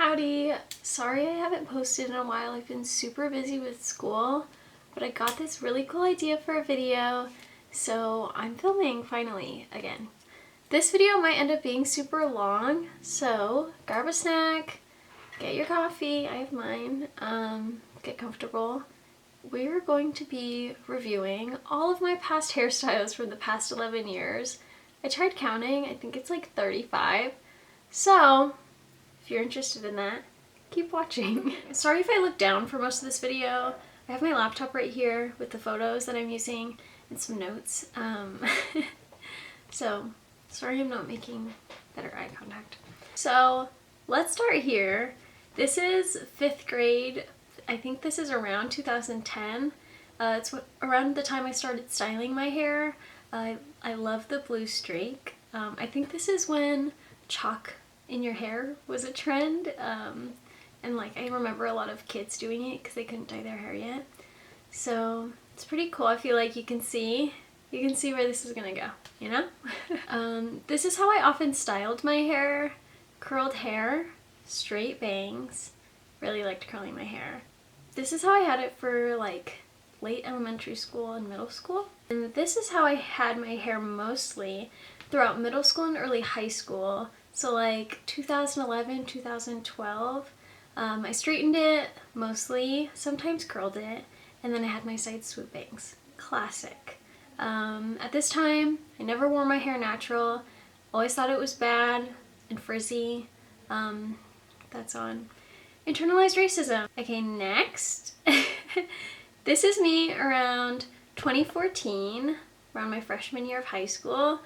Howdy! Sorry I haven't posted in a while. I've been super busy with school, but I got this really cool idea for a video, so I'm filming finally again. This video might end up being super long, so grab a snack, get your coffee, I have mine, get comfortable. We're going to be reviewing all of my past hairstyles from the past 11 years. I tried counting, I think it's like 35, so if you're interested in that, keep watching. Sorry if I look down for most of this video. I have my laptop right here with the photos that I'm using and some notes. So sorry I'm not making better eye contact. So let's start here. This is 5th grade. I think this is around 2010. It's around the time I started styling my hair. I love the blue streak. I think this is when chalk in your hair was a trend, and like I remember a lot of kids doing it because they couldn't dye their hair yet. So it's pretty cool. I feel like you can see where this is gonna go, you know? This is how I often styled my hair. Curled hair, straight bangs. Really liked curling my hair. This is how I had it for like late elementary school and middle school. And this is how I had my hair mostly throughout middle school and early high school. So like 2011, 2012, I straightened it mostly, sometimes curled it, and then I had my side swoop bangs. Classic. At this time, I never wore my hair natural. Always thought it was bad and frizzy. That's on internalized racism. Okay, next. This is me around 2014, around my freshman year of high school.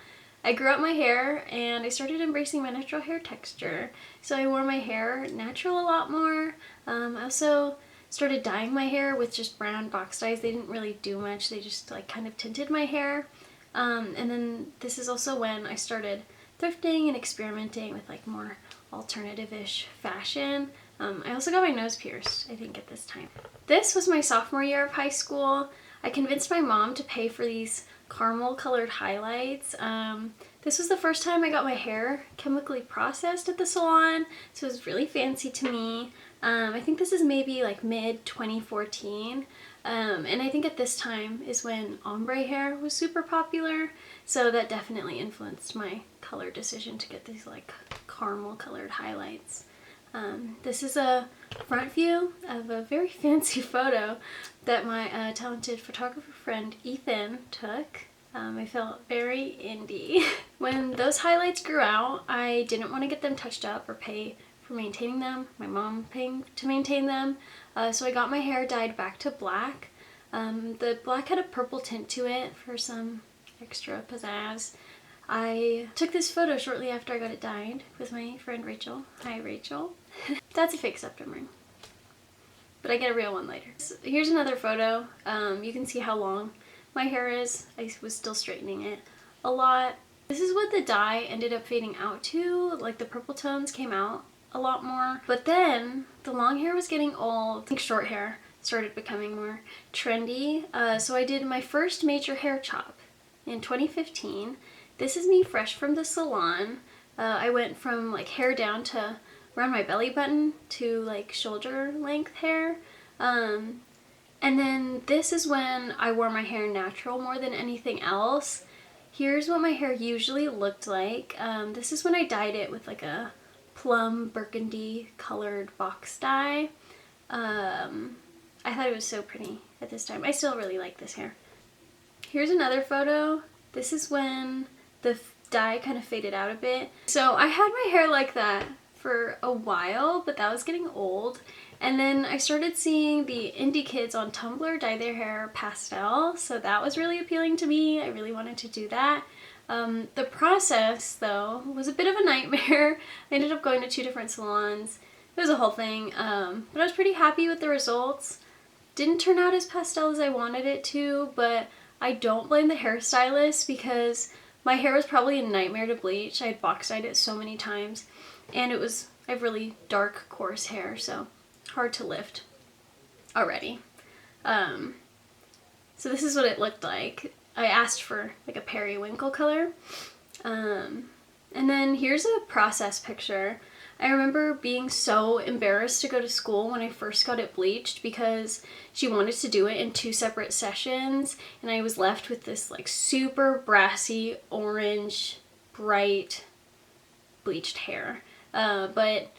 I grew out my hair and I started embracing my natural hair texture. So I wore my hair natural a lot more. I also started dyeing my hair with just brown box dyes. They didn't really do much. They just like kind of tinted my hair. And then this is also when I started thrifting and experimenting with like more alternative-ish fashion. I also got my nose pierced, I think, at this time. This was my sophomore year of high school. I convinced my mom to pay for these caramel colored highlights. This was the first time I got my hair chemically processed at the salon, so it was really fancy to me. I think this is maybe like mid 2014, and I think at this time is when ombre hair was super popular, so that definitely influenced my color decision to get these like caramel colored highlights. This is a front view of a very fancy photo that my talented photographer friend Ethan took. I felt very indie. When those highlights grew out, I didn't want to get them touched up or pay for maintaining them. My mom paying to maintain them. So I got my hair dyed back to black. The black had a purple tint to it for some extra pizzazz. I took this photo shortly after I got it dyed with my friend Rachel. Hi, Rachel. That's a fake septum ring, but I get a real one later. So here's another photo. You can see how long my hair is. I was still straightening it a lot. This is what the dye ended up fading out to. Like the purple tones came out a lot more, but then the long hair was getting old. I think short hair started becoming more trendy. So I did my first major hair chop in 2015. This is me fresh from the salon. I went from like hair down to around my belly button to like shoulder length hair. And then this is when I wore my hair natural more than anything else. Here's what my hair usually looked like. This is when I dyed it with like a plum burgundy colored box dye. I thought it was so pretty at this time. I still really like this hair. Here's another photo. This is when the dye kind of faded out a bit. So I had my hair like that for a while, but that was getting old. And then I started seeing the indie kids on Tumblr dye their hair pastel, so that was really appealing to me. I really wanted to do that. The process, though, was a bit of a nightmare. I ended up going to 2 different salons. It was a whole thing, but I was pretty happy with the results. Didn't turn out as pastel as I wanted it to, but I don't blame the hairstylist because my hair was probably a nightmare to bleach. I had box dyed it so many times, and I have really dark, coarse hair, so hard to lift already. So this is what it looked like. I asked for like a periwinkle color. And then here's a process picture. I remember being so embarrassed to go to school when I first got it bleached because she wanted to do it in 2 separate sessions, and I was left with this like super brassy orange bright bleached hair. But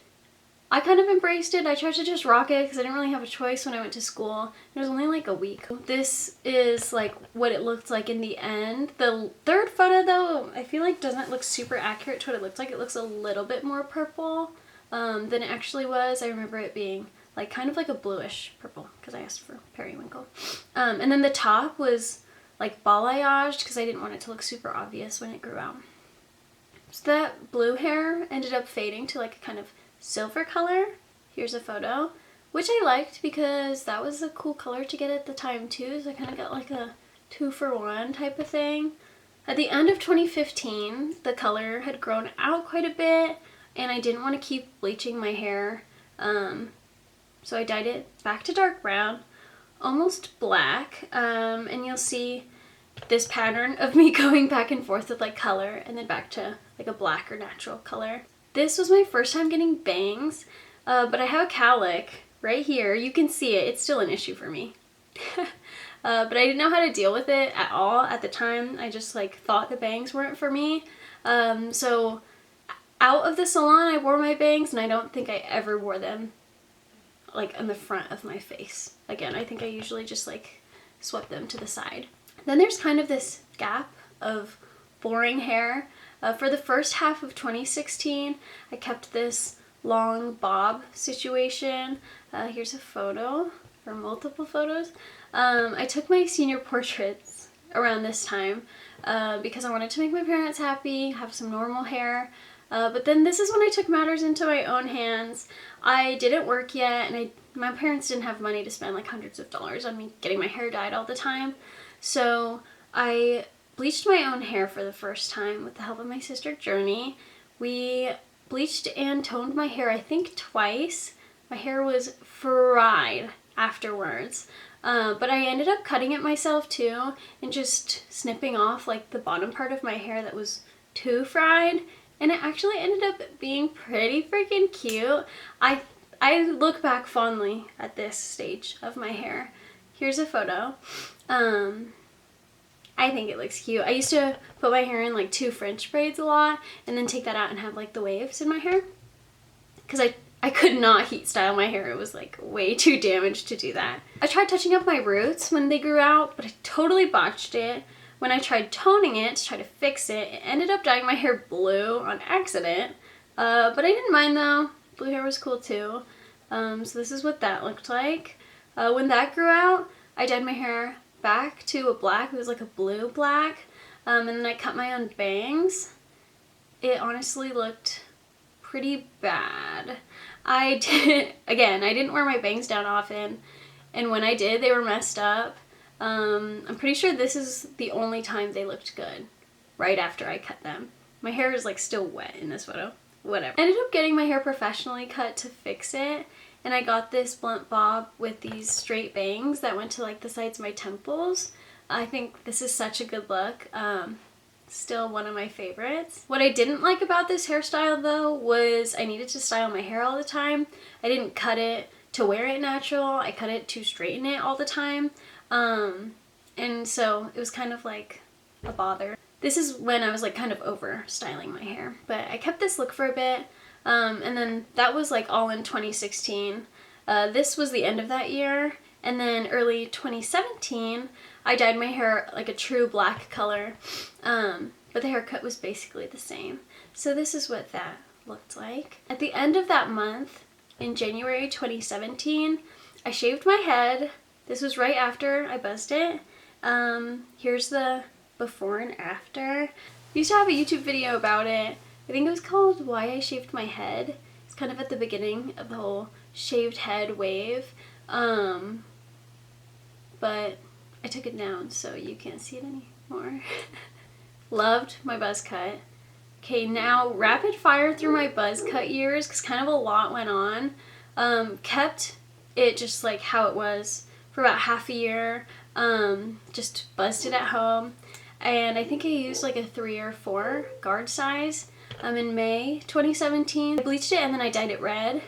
I kind of embraced it. I tried to just rock it because I didn't really have a choice when I went to school. It was only like a week. This is like what it looked like in the end. The third photo though, I feel like doesn't look super accurate to what it looks like. It looks a little bit more purple than it actually was. I remember it being like kind of like a bluish purple because I asked for periwinkle. And then the top was like balayaged because I didn't want it to look super obvious when it grew out. So that blue hair ended up fading to like a kind of silver color. Here's a photo, which I liked because that was a cool color to get at the time too, so I kind of got like a 2-for-1 type of thing. At the end of 2015, the color had grown out quite a bit and I didn't want to keep bleaching my hair, so I dyed it back to dark brown, almost black, and you'll see this pattern of me going back and forth with like color and then back to like a black or natural color. This was my first time getting bangs, but I have a cowlick right here. You can see it. It's still an issue for me. But I didn't know how to deal with it at all at the time. I just like thought the bangs weren't for me. So out of the salon I wore my bangs, and I don't think I ever wore them like on the front of my face. Again, I think I usually just like swept them to the side. Then there's kind of this gap of boring hair. For the first half of 2016, I kept this long bob situation. Here's a photo, or multiple photos. I took my senior portraits around this time because I wanted to make my parents happy, have some normal hair. But then this is when I took matters into my own hands. I didn't work yet, and my parents didn't have money to spend like hundreds of dollars on me getting my hair dyed all the time. So I bleached my own hair for the first time with the help of my sister Journey. We bleached and toned my hair I think twice. My hair was fried afterwards, but I ended up cutting it myself too and just snipping off like the bottom part of my hair that was too fried, and it actually ended up being pretty freaking cute. I look back fondly at this stage of my hair. Here's a photo. I think it looks cute. I used to put my hair in like 2 French braids a lot and then take that out and have like the waves in my hair because I could not heat style my hair. It was like way too damaged to do that. I tried touching up my roots when they grew out, but I totally botched it. When I tried toning it to try to fix it, it ended up dyeing my hair blue on accident, but I didn't mind though. Blue hair was cool too. So this is what that looked like. When that grew out, I dyed my hair back to a black. It was like a blue black, and then I cut my own bangs. It honestly looked pretty bad. I didn't wear my bangs down often, and when I did, they were messed up. I'm pretty sure this is the only time they looked good, right after I cut them. My hair is like still wet in this photo. Whatever. I ended up getting my hair professionally cut to fix it, and I got this blunt bob with these straight bangs that went to like the sides of my temples. I think this is such a good look. Still one of my favorites. What I didn't like about this hairstyle though was I needed to style my hair all the time. I didn't cut it to wear it natural. I cut it to straighten it all the time. And so it was kind of like a bother. This is when I was like kind of over styling my hair, but I kept this look for a bit. And then that was like all in 2016. This was the end of that year. And then early 2017, I dyed my hair like a true black color. But the haircut was basically the same. So this is what that looked like. At the end of that month, in January 2017, I shaved my head. This was right after I buzzed it. Here's the before and after. I used to have a YouTube video about it. I think it was called Why I Shaved My Head. It's kind of at the beginning of the whole shaved head wave. But I took it down so you can't see it anymore. Loved my buzz cut. Okay, now rapid fire through my buzz cut years because kind of a lot went on. Kept it just like how it was for about half a year. Just buzzed it at home. And I think I used like a 3 or 4 guard size. in May 2017. I bleached it and then I dyed it red.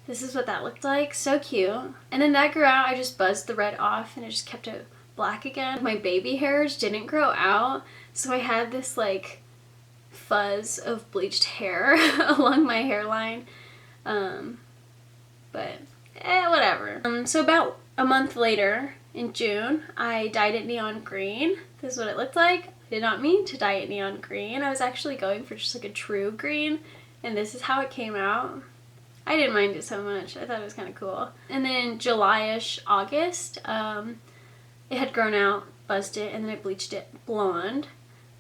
This is what that looked like. So cute. And then that grew out. I just buzzed the red off and I just kept it black again. My baby hairs didn't grow out, so I had this like fuzz of bleached hair along my hairline. But whatever. So about a month later, in June, I dyed it neon green. This is what it looked like. I did not mean to dye it neon green. I was actually going for just like a true green, and this is how it came out. I didn't mind it so much. I thought it was kind of cool. And then July-ish, August, it had grown out, buzzed it, and then I bleached it blonde.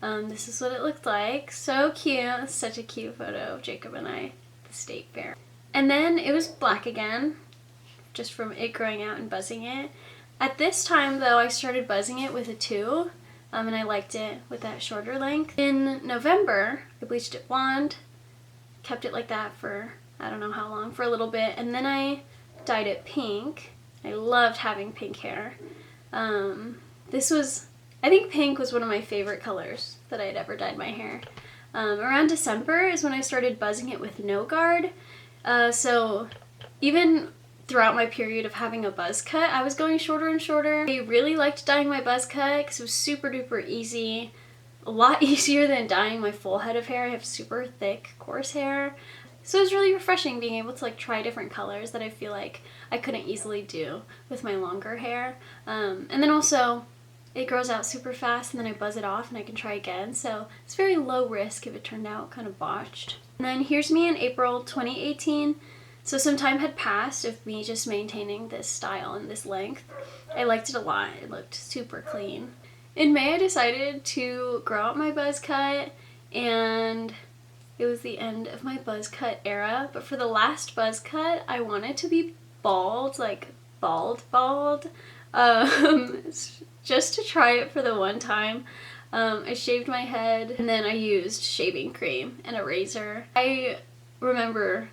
This is what it looked like. So cute. Such a cute photo of Jacob and I at the state fair. And then it was black again, just from it growing out and buzzing it. At this time, though, I started buzzing it with a 2, and I liked it with that shorter length. In November, I bleached it blonde, kept it like that for I don't know how long, for a little bit, and then I dyed it pink. I loved having pink hair. I think pink was one of my favorite colors that I had ever dyed my hair. Around December is when I started buzzing it with no guard. So even throughout my period of having a buzz cut, I was going shorter and shorter. I really liked dyeing my buzz cut because it was super duper easy. A lot easier than dyeing my full head of hair. I have super thick, coarse hair. So it was really refreshing being able to like try different colors that I feel like I couldn't easily do with my longer hair. And then also it grows out super fast and then I buzz it off and I can try again. So it's very low risk if it turned out kind of botched. And then here's me in April 2018. So some time had passed of me just maintaining this style and this length. I liked it a lot. It looked super clean. In May I decided to grow out my buzz cut, and it was the end of my buzz cut era. But for the last buzz cut, I wanted to be bald, like bald. Just to try it for the one time. I shaved my head and then I used shaving cream and a razor. I remember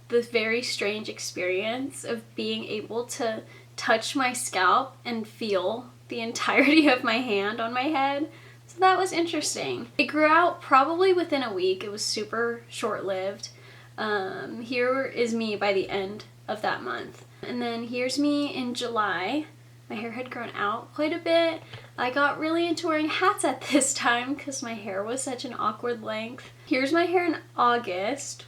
this very strange experience of being able to touch my scalp and feel the entirety of my hand on my head. So that was interesting. It grew out probably within a week. It was super short-lived. Here is me by the end of that month. And then here's me in July. My hair had grown out quite a bit. I got really into wearing hats at this time because my hair was such an awkward length. Here's my hair in August.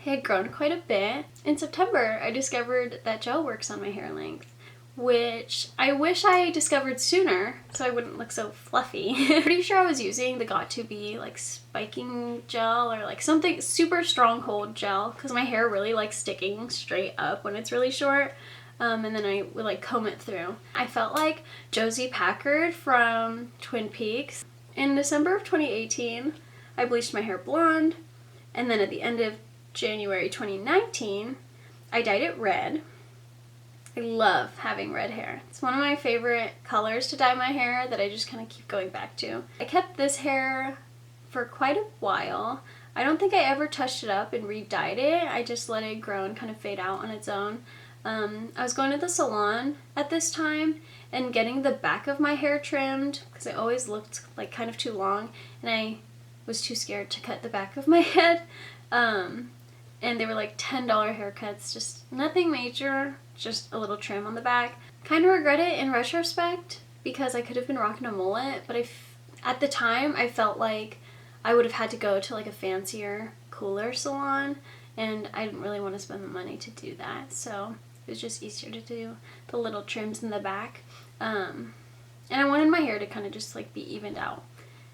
It had grown quite a bit. In September, I discovered that gel works on my hair length, which I wish I discovered sooner so I wouldn't look so fluffy. Pretty sure I was using the Got2b like spiking gel or like something super strong hold gel because my hair really likes sticking straight up when it's really short. And then I would like comb it through. I felt like Josie Packard from Twin Peaks. In December of 2018, I bleached my hair blonde, and then at the end of January 2019, I dyed it red. I love having red hair. It's one of my favorite colors to dye my hair that I just kind of keep going back to. I kept this hair for quite a while. I don't think I ever touched it up and re-dyed it. I just let it grow and kind of fade out on its own. I was going to the salon at this time and getting the back of my hair trimmed because it always looked like kind of too long and I was too scared to cut the back of my head. And they were like $10 haircuts, just nothing major, just a little trim on the back. Kind of regret it in retrospect because I could have been rocking a mullet, but at the time I felt like I would have had to go to like a fancier, cooler salon, and I didn't really want to spend the money to do that, so it was just easier to do the little trims in the back. And I wanted my hair to kind of just like be evened out.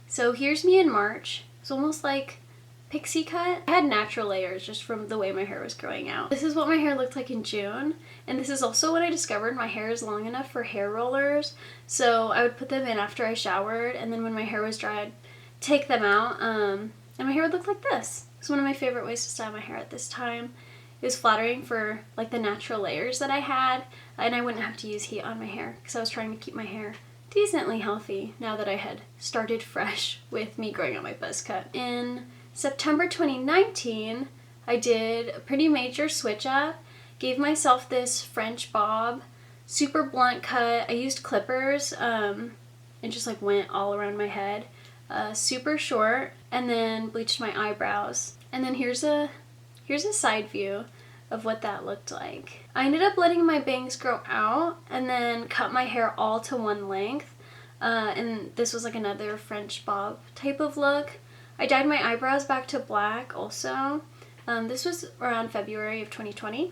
So here's me in March. It's almost like pixie cut. I had natural layers just from the way my hair was growing out. This is what my hair looked like in June, and this is also when I discovered my hair is long enough for hair rollers. So I would put them in after I showered, and then when my hair was dry, I'd take them out, and my hair would look like this. It's one of my favorite ways to style my hair at this time. It was flattering for like the natural layers that I had, and I wouldn't have to use heat on my hair because I was trying to keep my hair decently healthy now that I had started fresh with me growing out my buzz cut. In September 2019, I did a pretty major switch up, gave myself this French bob, super blunt cut. I used clippers and just like went all around my head. super short, and then bleached my eyebrows. And then here's a side view of what that looked like. I ended up letting my bangs grow out and then cut my hair all to one length. And this was like another French bob type of look. I dyed my eyebrows back to black also. This was around February of 2020.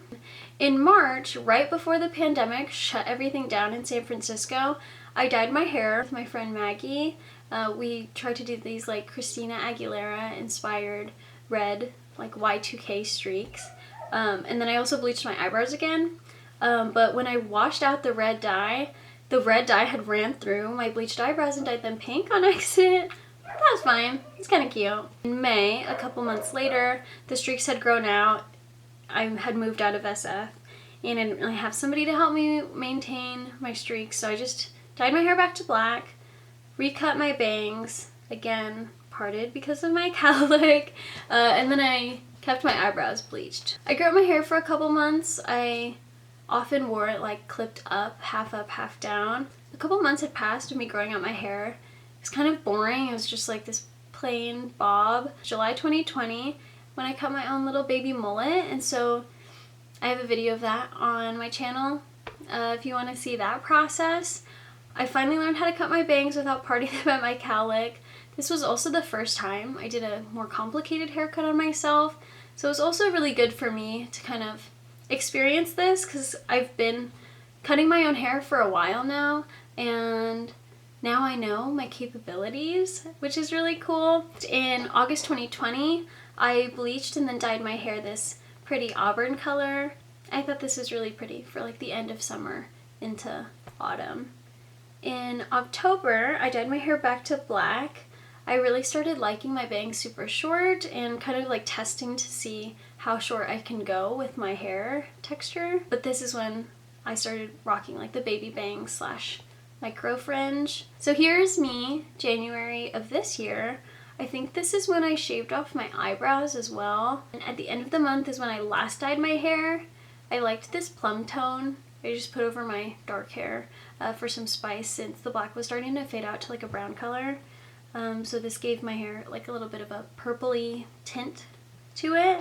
In March, right before the pandemic shut everything down in San Francisco, I dyed my hair with my friend Maggie. We tried to do these like Christina Aguilera inspired red like Y2K streaks. And then I also bleached my eyebrows again. But when I washed out the red dye had ran through my bleached eyebrows and dyed them pink on accident. That was fine. It's kind of cute. In May, a couple months later, the streaks had grown out. I had moved out of SF and I didn't really have somebody to help me maintain my streaks, so I just dyed my hair back to black, recut my bangs, again parted because of my cowlick, and then I kept my eyebrows bleached. I grew out my hair for a couple months. I often wore it like clipped up, half down. A couple months had passed of me growing out my hair. It was kind of boring. It was just like this plain bob. July 2020 when I cut my own little baby mullet, and so I have a video of that on my channel if you want to see that process. I finally learned how to cut my bangs without parting them at my cowlick. This was also the first time I did a more complicated haircut on myself, so it was also really good for me to kind of experience this because I've been cutting my own hair for a while now, and now I know my capabilities, which is really cool. In August 2020, I bleached and then dyed my hair this pretty auburn color. I thought this was really pretty for like the end of summer into autumn. In October, I dyed my hair back to black. I really started liking my bangs super short and kind of like testing to see how short I can go with my hair texture. But this is when I started rocking like the baby bangs slash micro fringe. So here's me, January of this year. I think this is when I shaved off my eyebrows as well. And at the end of the month is when I last dyed my hair. I liked this plum tone. I just put over my dark hair for some spice since the black was starting to fade out to like a brown color. So this gave my hair like a little bit of a purpley tint to it.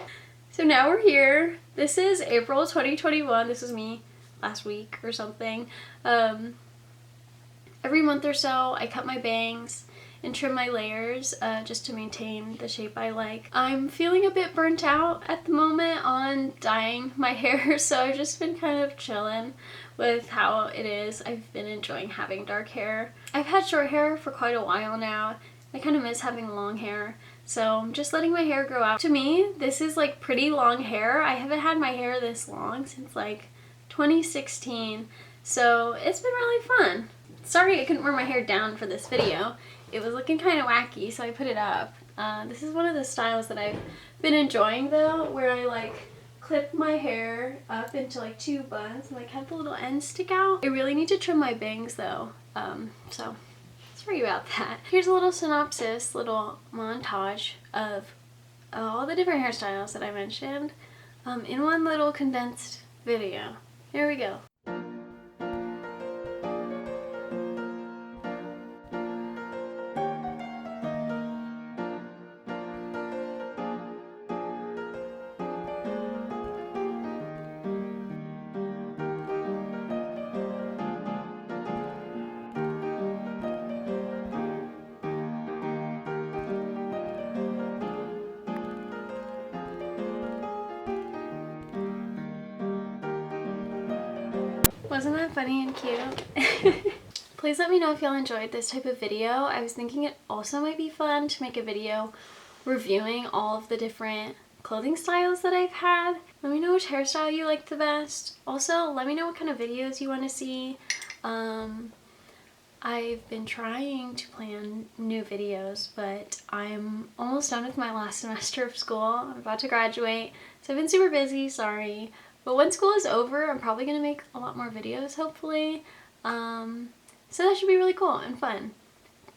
So now we're here. This is April 2021. This was me last week or something. Every month or so I cut my bangs and trim my layers just to maintain the shape I like. I'm feeling a bit burnt out at the moment on dyeing my hair, so I've just been kind of chilling with how it is. I've been enjoying having dark hair. I've had short hair for quite a while now. I kind of miss having long hair, so I'm just letting my hair grow out. To me, this is like pretty long hair. I haven't had my hair this long since like 2016, so it's been really fun. Sorry I couldn't wear my hair down for this video. It was looking kind of wacky, so I put it up. This is one of the styles that I've been enjoying though, where I like clip my hair up into like two buns and like have the little ends stick out. I really need to trim my bangs though, so sorry about that. Here's a little synopsis, little montage of all the different hairstyles that I mentioned in one little condensed video. Here we go. Wasn't that funny and cute? Please let me know if y'all enjoyed this type of video. I was thinking it also might be fun to make a video reviewing all of the different clothing styles that I've had. Let me know which hairstyle you like the best. Also, let me know what kind of videos you want to see. I've been trying to plan new videos, but I'm almost done with my last semester of school. I'm about to graduate, so I've been super busy, sorry. But when school is over, I'm probably going to make a lot more videos, hopefully. So that should be really cool and fun.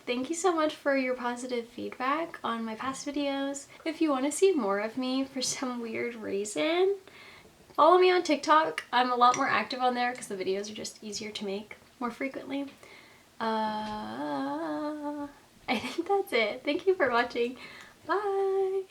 Thank you so much for your positive feedback on my past videos. If you want to see more of me for some weird reason, follow me on TikTok. I'm a lot more active on there because the videos are just easier to make more frequently. I think that's it. Thank you for watching. Bye!